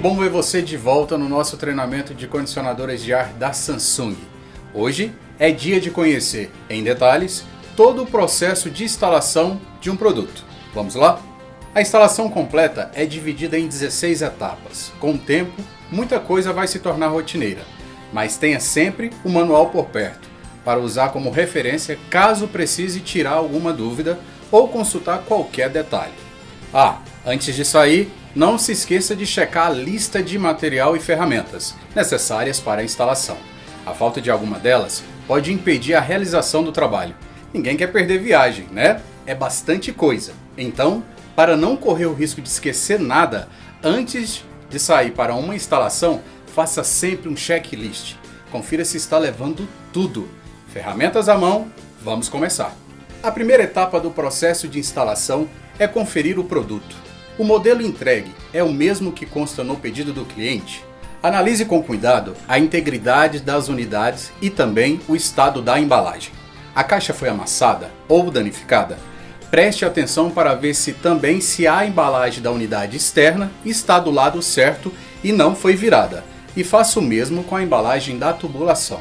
bom ver você de volta no nosso treinamento de condicionadores de ar da Samsung. Hoje é dia de conhecer, em detalhes, todo o processo de instalação de um produto. Vamos lá? A instalação completa é dividida em 16 etapas. Com o tempo, muita coisa vai se tornar rotineira, mas tenha sempre o manual por perto, para usar como referência caso precise tirar alguma dúvida ou consultar qualquer detalhe. Antes de sair, não se esqueça de checar a lista de material e ferramentas necessárias para a instalação. A falta de alguma delas pode impedir a realização do trabalho. Ninguém quer perder viagem, né? É bastante coisa. Então, para não correr o risco de esquecer nada, antes de sair para uma instalação, faça sempre um checklist. Confira se está levando tudo. Ferramentas à mão, vamos começar. A primeira etapa do processo de instalação é conferir o produto. O modelo entregue é o mesmo que consta no pedido do cliente? Analise com cuidado a integridade das unidades e também o estado da embalagem. A caixa foi amassada ou danificada? Preste atenção para ver se a embalagem da unidade externa está do lado certo e não foi virada. E faça o mesmo com a embalagem da tubulação.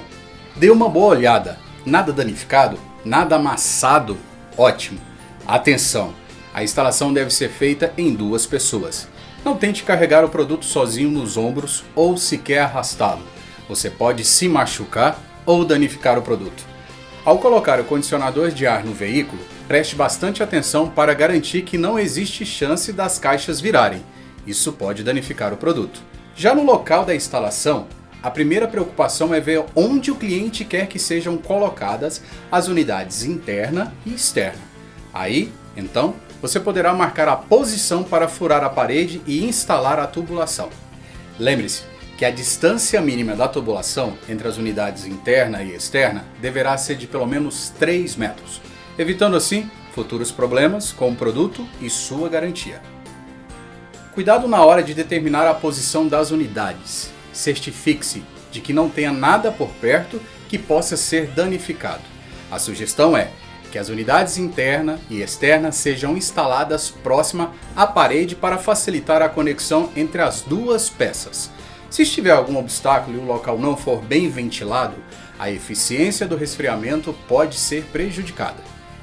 Dê uma boa olhada. Nada danificado? Nada amassado? Ótimo! Atenção! A instalação deve ser feita em 2 pessoas. Não tente carregar o produto sozinho nos ombros ou sequer arrastá-lo. Você pode se machucar ou danificar o produto. Ao colocar o condicionador de ar no veículo, preste bastante atenção para garantir que não existe chance das caixas virarem. Isso pode danificar o produto. Já no local da instalação, a primeira preocupação é ver onde o cliente quer que sejam colocadas as unidades interna e externa. Aí, então, você poderá marcar a posição para furar a parede e instalar a tubulação. Lembre-se que a distância mínima da tubulação entre as unidades interna e externa deverá ser de pelo menos 3 metros, evitando assim futuros problemas com o produto e sua garantia. Cuidado na hora de determinar a posição das unidades. Certifique-se de que não tenha nada por perto que possa ser danificado. A sugestão é que as unidades interna e externa sejam instaladas próxima à parede para facilitar a conexão entre as 2 peças. Se estiver algum obstáculo e o local não for bem ventilado, a eficiência do resfriamento pode ser prejudicada.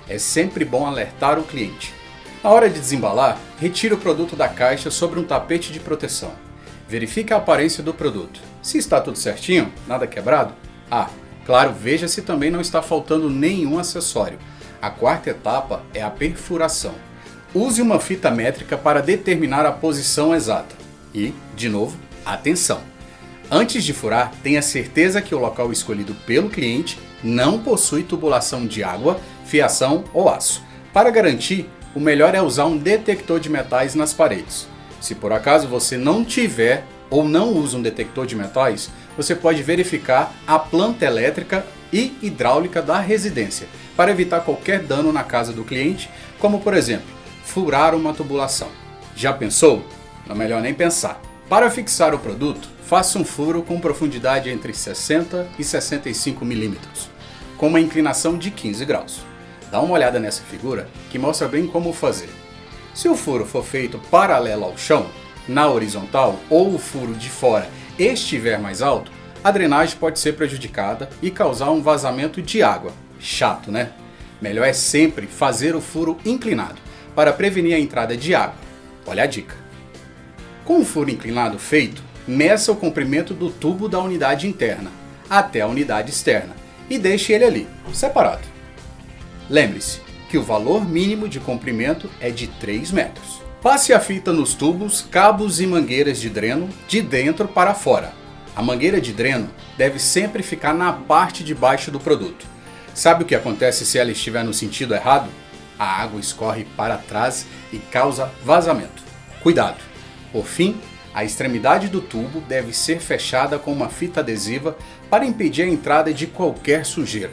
É sempre bom alertar o cliente. Na hora de desembalar, retire o produto da caixa sobre um tapete de proteção. Verifique a aparência do produto. Se está tudo certinho, nada quebrado, claro, veja se também não está faltando nenhum acessório. A quarta etapa é a perfuração. Use uma fita métrica para determinar a posição exata. E, de novo, atenção! Antes de furar, tenha certeza que o local escolhido pelo cliente não possui tubulação de água, fiação ou aço. Para garantir, o melhor é usar um detector de metais nas paredes. Se por acaso você não tiver ou não usa um detector de metais, você pode verificar a planta elétrica e hidráulica da residência, para evitar qualquer dano na casa do cliente, como por exemplo, furar uma tubulação. Já pensou? Não é melhor nem pensar. Para fixar o produto, faça um furo com profundidade entre 60 e 65 milímetros, com uma inclinação de 15 graus. Dá uma olhada nessa figura que mostra bem como fazer. Se o furo for feito paralelo ao chão, na horizontal, ou o furo de fora estiver mais alto, a drenagem pode ser prejudicada e causar um vazamento de água. Chato, né? Melhor é sempre fazer o furo inclinado, para prevenir a entrada de água. Olha a dica. Com o furo inclinado feito, meça o comprimento do tubo da unidade interna até a unidade externa e deixe ele ali, separado. Lembre-se que o valor mínimo de comprimento é de 3 metros. Passe a fita nos tubos, cabos e mangueiras de dreno de dentro para fora. A mangueira de dreno deve sempre ficar na parte de baixo do produto. Sabe o que acontece se ela estiver no sentido errado? A água escorre para trás e causa vazamento. Cuidado! Por fim, a extremidade do tubo deve ser fechada com uma fita adesiva para impedir a entrada de qualquer sujeira.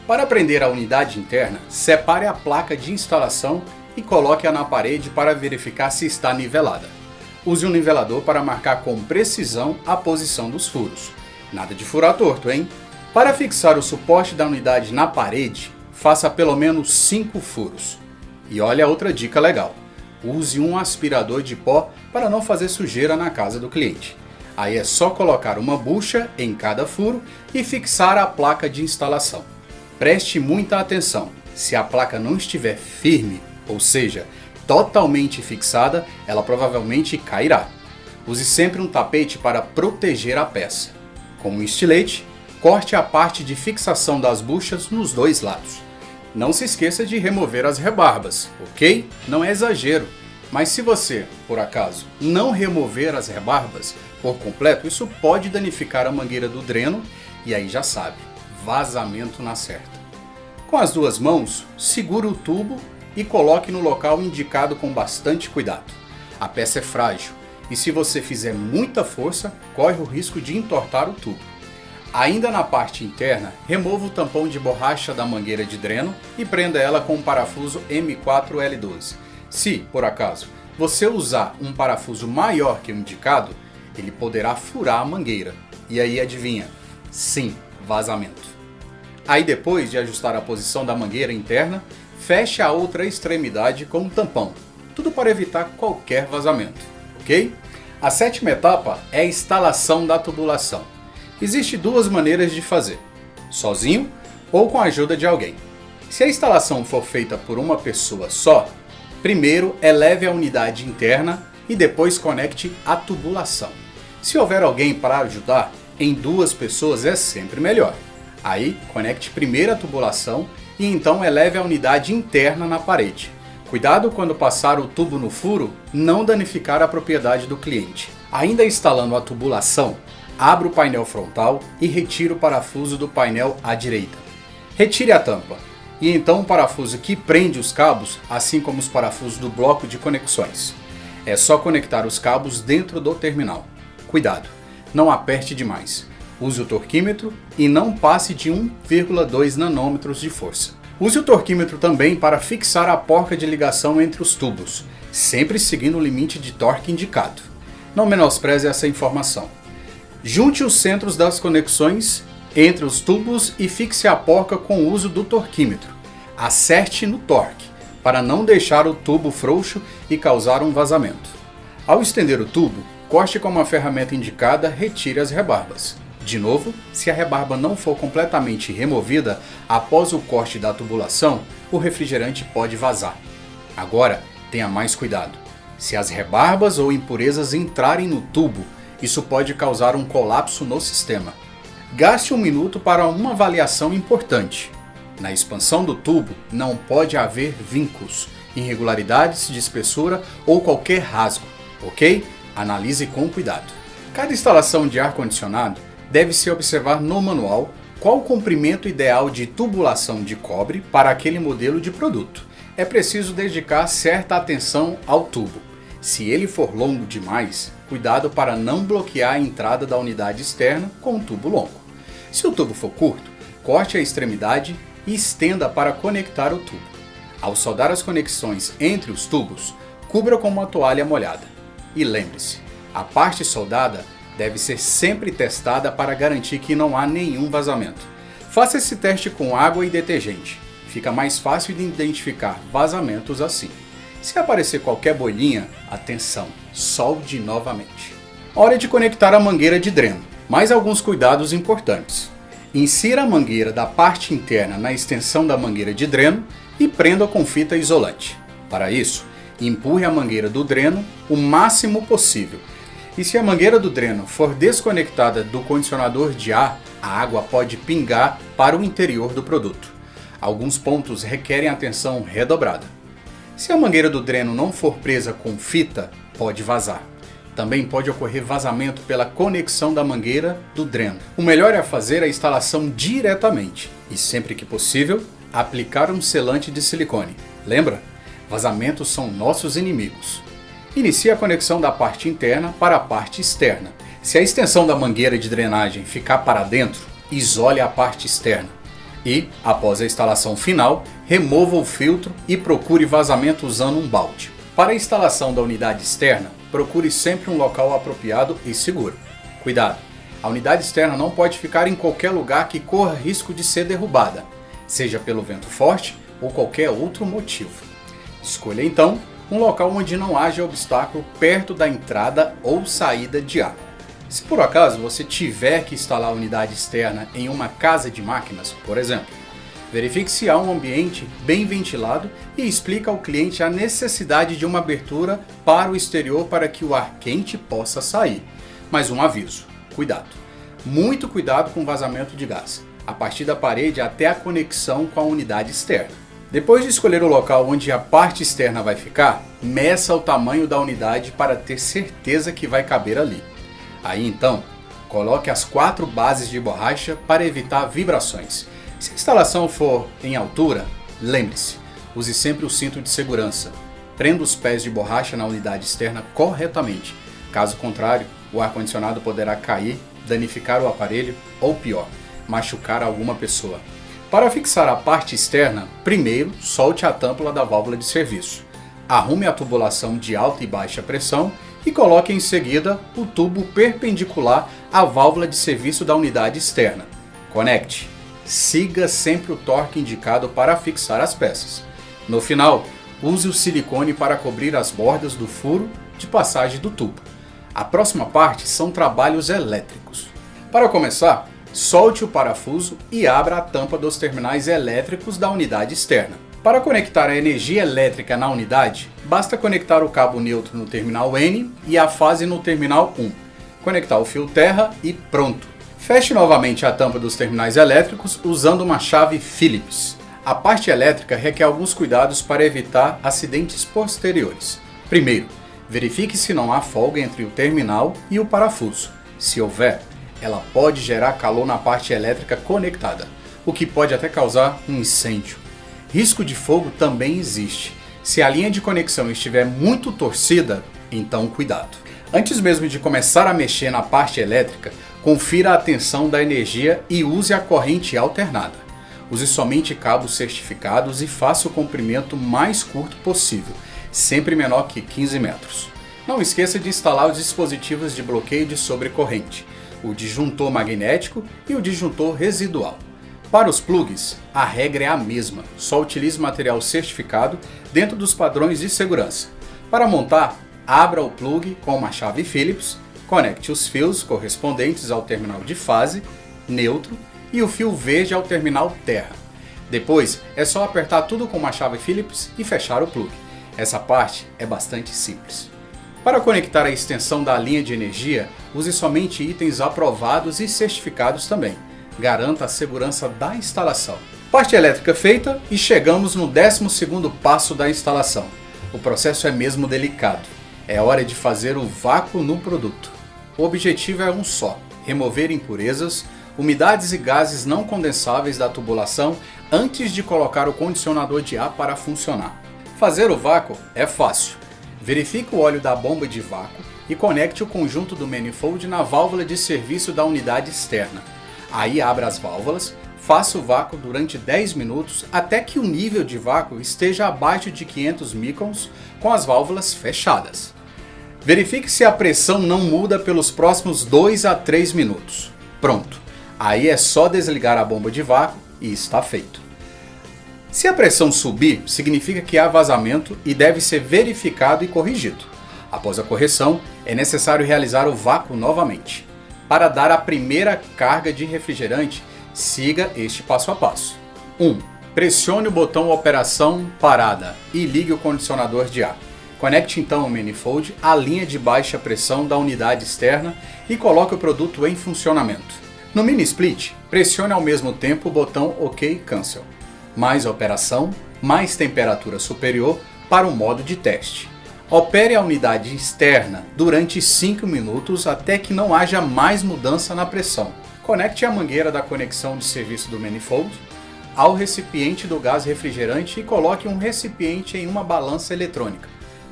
Para prender a unidade interna, separe a placa de instalação e coloque-a na parede para verificar se está nivelada. Use um nivelador para marcar com precisão a posição dos furos. Nada de furar torto, hein? Para fixar o suporte da unidade na parede, faça pelo menos 5 furos. E olha outra dica legal. use um aspirador de pó para não fazer sujeira na casa do cliente. Aí é só colocar uma bucha em cada furo e fixar a placa de instalação. Preste muita atenção, se a placa não estiver firme, ou seja, totalmente fixada, ela provavelmente cairá. Use sempre um tapete para proteger a peça. Com um estilete, corte a parte de fixação das buchas nos dois lados. Não se esqueça de remover as rebarbas, ok? Não é exagero, mas se você, por acaso, não remover as rebarbas por completo, isso pode danificar a mangueira do dreno e aí já sabe, vazamento na certa. Com as duas mãos, segure o tubo e coloque no local indicado com bastante cuidado. A peça é frágil e se você fizer muita força, corre o risco de entortar o tubo. Ainda na parte interna, remova o tampão de borracha da mangueira de dreno e prenda ela com um parafuso M4L12. Se, por acaso, você usar um parafuso maior que o indicado, ele poderá furar a mangueira. E aí adivinha? Sim, vazamento. Aí depois de ajustar a posição da mangueira interna, feche a outra extremidade com um tampão. Tudo para evitar qualquer vazamento, ok? A sétima etapa é a instalação da tubulação. Existem duas maneiras de fazer, sozinho ou com a ajuda de alguém. Se a instalação for feita por uma pessoa só, primeiro eleve a unidade interna e depois conecte a tubulação. Se houver alguém para ajudar, em duas pessoas é sempre melhor. Aí, conecte primeiro a tubulação e então eleve a unidade interna na parede. Cuidado quando passar o tubo no furo, não danificar a propriedade do cliente. Ainda instalando a tubulação, abra o painel frontal e retire o parafuso do painel à direita. Retire a tampa e então o parafuso que prende os cabos, assim como os parafusos do bloco de conexões. É só conectar os cabos dentro do terminal. Cuidado, não aperte demais. Use o torquímetro e não passe de 1,2 nanômetros de força. Use o torquímetro também para fixar a porca de ligação entre os tubos, sempre seguindo o limite de torque indicado. Não menospreze essa informação. Junte os centros das conexões entre os tubos e fixe a porca com o uso do torquímetro. Acerte no torque, para não deixar o tubo frouxo e causar um vazamento. Ao estender o tubo, corte com uma ferramenta indicada, retire as rebarbas. De novo, se a rebarba não for completamente removida após o corte da tubulação, o refrigerante pode vazar. Agora, tenha mais cuidado. Se as rebarbas ou impurezas entrarem no tubo, isso pode causar um colapso no sistema. Gaste 1 minuto para uma avaliação importante. Na expansão do tubo não pode haver vincos, irregularidades de espessura ou qualquer rasgo, ok? Analise com cuidado. Cada instalação de ar-condicionado deve-se observar no manual qual o comprimento ideal de tubulação de cobre para aquele modelo de produto. É preciso dedicar certa atenção ao tubo. Se ele for longo demais, cuidado para não bloquear a entrada da unidade externa com um tubo longo. Se o tubo for curto, corte a extremidade e estenda para conectar o tubo. Ao soldar as conexões entre os tubos, cubra com uma toalha molhada. E lembre-se, a parte soldada deve ser sempre testada para garantir que não há nenhum vazamento. Faça esse teste com água e detergente. Fica mais fácil de identificar vazamentos assim. Se aparecer qualquer bolinha, atenção, solde novamente. Hora de conectar a mangueira de dreno. Mais alguns cuidados importantes. Insira a mangueira da parte interna na extensão da mangueira de dreno e prenda com fita isolante. Para isso, empurre a mangueira do dreno o máximo possível. E se a mangueira do dreno for desconectada do condicionador de ar, a água pode pingar para o interior do produto. Alguns pontos requerem atenção redobrada. Se a mangueira do dreno não for presa com fita, pode vazar. Também pode ocorrer vazamento pela conexão da mangueira do dreno. O melhor é fazer a instalação diretamente e, sempre que possível, aplicar um selante de silicone. Lembra? Vazamentos são nossos inimigos. Inicie a conexão da parte interna para a parte externa. Se a extensão da mangueira de drenagem ficar para dentro, isole a parte externa. E, após a instalação final, remova o filtro e procure vazamento usando um balde. Para a instalação da unidade externa, procure sempre um local apropriado e seguro. Cuidado! A unidade externa não pode ficar em qualquer lugar que corra risco de ser derrubada, seja pelo vento forte ou qualquer outro motivo. Escolha então um local onde não haja obstáculo perto da entrada ou saída de ar. Se por acaso você tiver que instalar a unidade externa em uma casa de máquinas, por exemplo, verifique se há um ambiente bem ventilado e explique ao cliente a necessidade de uma abertura para o exterior para que o ar quente possa sair. Mas um aviso, cuidado! Muito cuidado com o vazamento de gás, a partir da parede até a conexão com a unidade externa. Depois de escolher o local onde a parte externa vai ficar, meça o tamanho da unidade para ter certeza que vai caber ali. Aí então, coloque as 4 bases de borracha para evitar vibrações. Se a instalação for em altura, lembre-se, use sempre o cinto de segurança. Prenda os pés de borracha na unidade externa corretamente. Caso contrário, o ar-condicionado poderá cair, danificar o aparelho ou pior, machucar alguma pessoa. Para fixar a parte externa, primeiro solte a tampa da válvula de serviço. Arrume a tubulação de alta e baixa pressão e coloque em seguida o tubo perpendicular à válvula de serviço da unidade externa. Conecte. Siga sempre o torque indicado para fixar as peças. No final, use o silicone para cobrir as bordas do furo de passagem do tubo. A próxima parte são trabalhos elétricos. Para começar, solte o parafuso e abra a tampa dos terminais elétricos da unidade externa. Para conectar a energia elétrica na unidade, basta conectar o cabo neutro no terminal N e a fase no terminal 1. Conectar o fio terra e pronto! Feche novamente a tampa dos terminais elétricos usando uma chave Phillips. A parte elétrica requer alguns cuidados para evitar acidentes posteriores. Primeiro, verifique se não há folga entre o terminal e o parafuso. Se houver, ela pode gerar calor na parte elétrica conectada, o que pode até causar um incêndio. Risco de fogo também existe. Se a linha de conexão estiver muito torcida, então cuidado. Antes mesmo de começar a mexer na parte elétrica, confira a tensão da energia e use a corrente alternada. Use somente cabos certificados e faça o comprimento mais curto possível, sempre menor que 15 metros. Não esqueça de instalar os dispositivos de bloqueio de sobrecorrente, o disjuntor magnético e o disjuntor residual. Para os plugs, a regra é a mesma, só utilize material certificado dentro dos padrões de segurança. Para montar, abra o plug com uma chave Phillips, conecte os fios correspondentes ao terminal de fase, neutro e o fio verde ao terminal terra. Depois, é só apertar tudo com uma chave Phillips e fechar o plug. Essa parte é bastante simples. Para conectar a extensão da linha de energia, use somente itens aprovados e certificados também. Garanta a segurança da instalação. Parte elétrica feita e chegamos no 12º passo da instalação. O processo é mesmo delicado. É hora de fazer o vácuo no produto. O objetivo é um só: remover impurezas, umidades e gases não condensáveis da tubulação antes de colocar o condicionador de ar para funcionar. Fazer o vácuo é fácil. Verifique o óleo da bomba de vácuo e conecte o conjunto do manifold na válvula de serviço da unidade externa. Aí abra as válvulas, faça o vácuo durante 10 minutos até que o nível de vácuo esteja abaixo de 500 microns com as válvulas fechadas. Verifique se a pressão não muda pelos próximos 2 a 3 minutos. Pronto, aí é só desligar a bomba de vácuo e está feito. Se a pressão subir, significa que há vazamento e deve ser verificado e corrigido. Após a correção, é necessário realizar o vácuo novamente. Para dar a primeira carga de refrigerante, siga este passo a passo. 1. Pressione o botão Operação Parada e ligue o condicionador de ar. Conecte então o manifold à linha de baixa pressão da unidade externa e coloque o produto em funcionamento. No mini split, pressione ao mesmo tempo o botão OK Cancel. Mais operação, mais temperatura superior para o modo de teste. Opere a unidade externa durante 5 minutos até que não haja mais mudança na pressão. Conecte a mangueira da conexão de serviço do manifold ao recipiente do gás refrigerante e coloque um recipiente em uma balança eletrônica.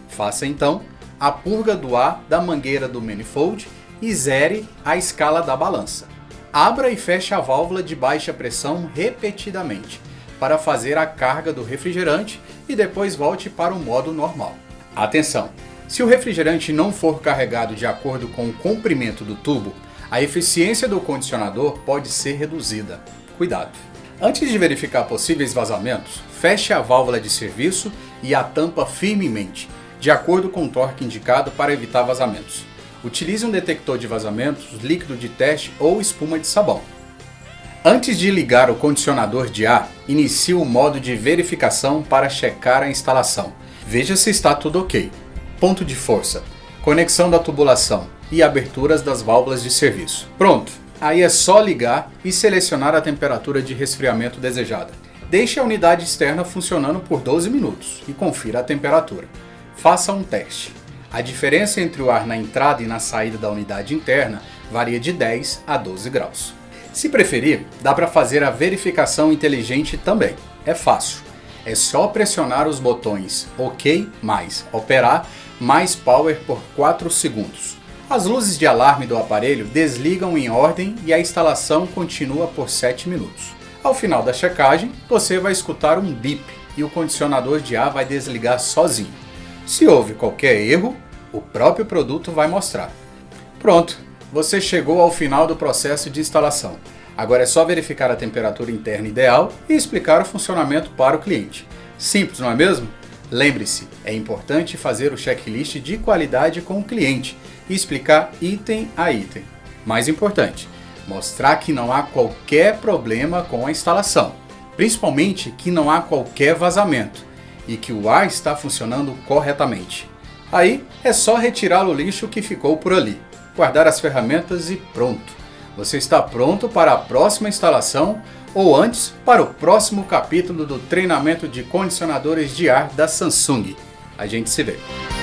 Faça então a purga do ar da mangueira do manifold e zere a escala da balança. Abra e feche a válvula de baixa pressão repetidamente para fazer a carga do refrigerante e depois volte para o modo normal. Atenção! Se o refrigerante não for carregado de acordo com o comprimento do tubo, a eficiência do condicionador pode ser reduzida. Cuidado! Antes de verificar possíveis vazamentos, feche a válvula de serviço e a tampa firmemente. de acordo com o torque indicado para evitar vazamentos. Utilize um detector de vazamentos, líquido de teste ou espuma de sabão. Antes de ligar o condicionador de ar, inicie o modo de verificação para checar a instalação. Veja se está tudo ok. Ponto de força, conexão da tubulação e aberturas das válvulas de serviço. Pronto! Aí é só ligar e selecionar a temperatura de resfriamento desejada. Deixe a unidade externa funcionando por 12 minutos e confira a temperatura. Faça um teste. A diferença entre o ar na entrada e na saída da unidade interna varia de 10 a 12 graus. Se preferir, dá para fazer a verificação inteligente também. É fácil. É só pressionar os botões OK mais Operar mais Power por 4 segundos. As luzes de alarme do aparelho desligam em ordem e a instalação continua por 7 minutos. Ao final da checagem, você vai escutar um bip e o condicionador de ar vai desligar sozinho. Se houve qualquer erro, o próprio produto vai mostrar. Pronto! Você chegou ao final do processo de instalação. Agora é só verificar a temperatura interna ideal e explicar o funcionamento para o cliente. Simples, não é mesmo? Lembre-se, é importante fazer o checklist de qualidade com o cliente e explicar item a item. Mais importante, mostrar que não há qualquer problema com a instalação, principalmente que não há qualquer vazamento e que o ar está funcionando corretamente. Aí é só retirar o lixo que ficou por ali, guardar as ferramentas e pronto. Você está pronto para a próxima instalação ou antes para o próximo capítulo do treinamento de condicionadores de ar da Samsung. A gente se vê.